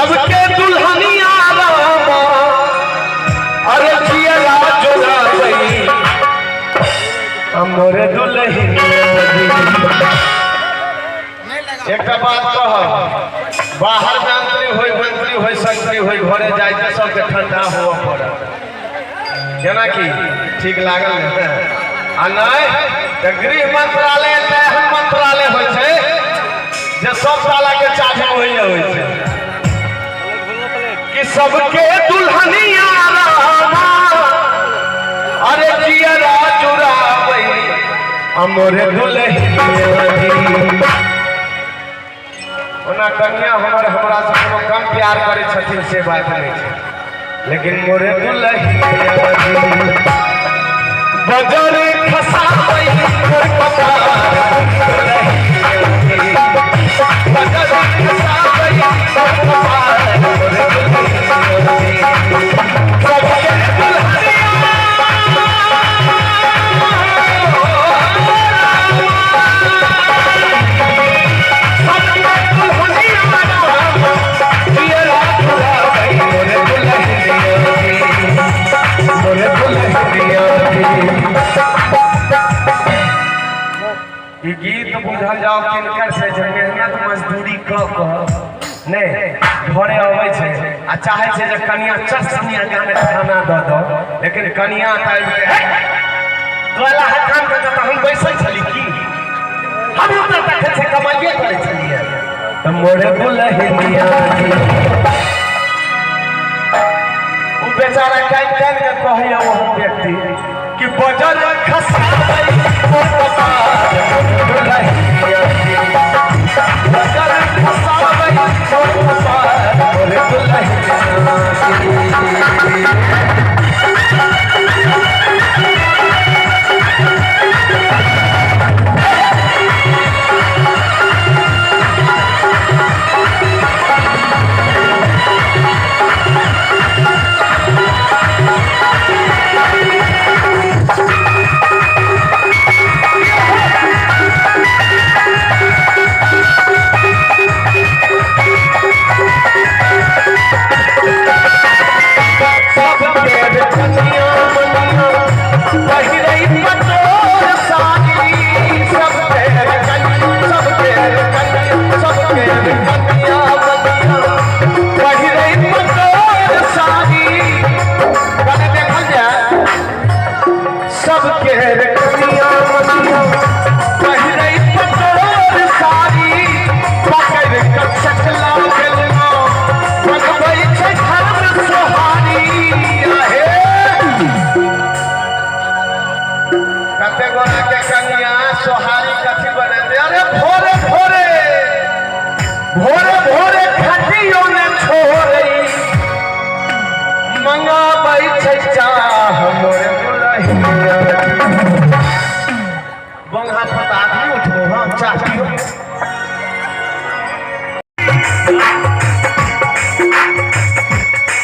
सबके दुल्हनिया रामा अरे जिया जोड़ा गई हमरे दुल्हनिया। एक बात कह बाहर मंत्री हो सकती हो घरे जाए सबके ठंडा हो पड़े केना की ठीक लागल आ नहीं तो गृह मंत्रालय मंत्रालय हो सब साला के चाबी वही हो कि सबके दुल्हनिया रामा अरे जिया जुड़ा हमरे दुल्हनिया। ओना कन्या हमरा से कोनो कम प्यार करे छथिन से बात नहीं है लेकिन मोरे दुल्हनिया बजर खसाई मोर कपार बजर खसाई मोर कपार मोरे दुल्हनिया सबके दुल्हनिया गीत बुझल जाओ किनकर से मेहनत मजदूरी नहीं घरे अबै छे आ चाहे छे जे कनिया चरसनिया गाने खाना द दो लेकिन कनिया टाइम के तोला हकाम के त हम बैसल छली की हम त देखे छे कमाइए करे छलिए त मोरे दुल्हनिया उ बेचारा काट के कहैया वो व्यक्ति कि बजर खसाई मोर कपार दुल्हनिया बजर खसाई मोर कपार मोरे दुल्हनिया।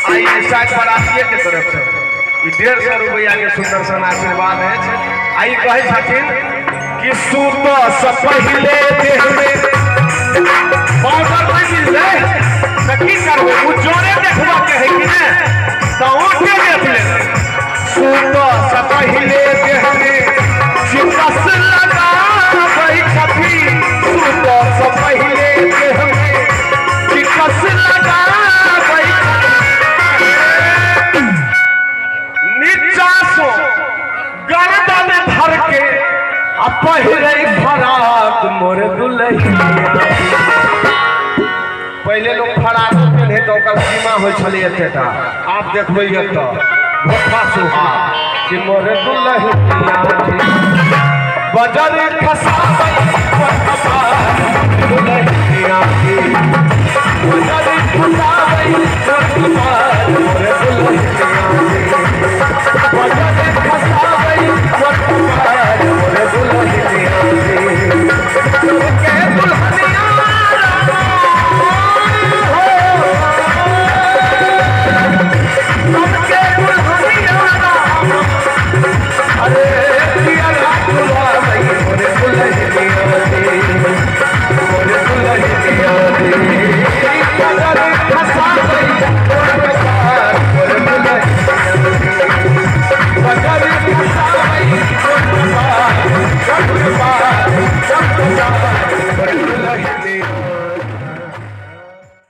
के तरफ से 150 रुपया के सुंदर सन आशीर्वाद है। आई कहे छथिन कि सूत से पहले देह में पाउडर नहीं मिल जाए तो की करबो उ जोरे देखबा के है कि ने तो ओठे देख ले सूत से पहले देह में चिकस लगा वही छथी सूत से पहले देह में चिकस लगा मोर दुल्हनिया। पहले लोग फराक पहने तो सीमा हो छले एतेटा आप देखबै तो भोथा सुहा कि मोर दुल्हनिया बजर खसाई दुल्हनिया बजर खसाई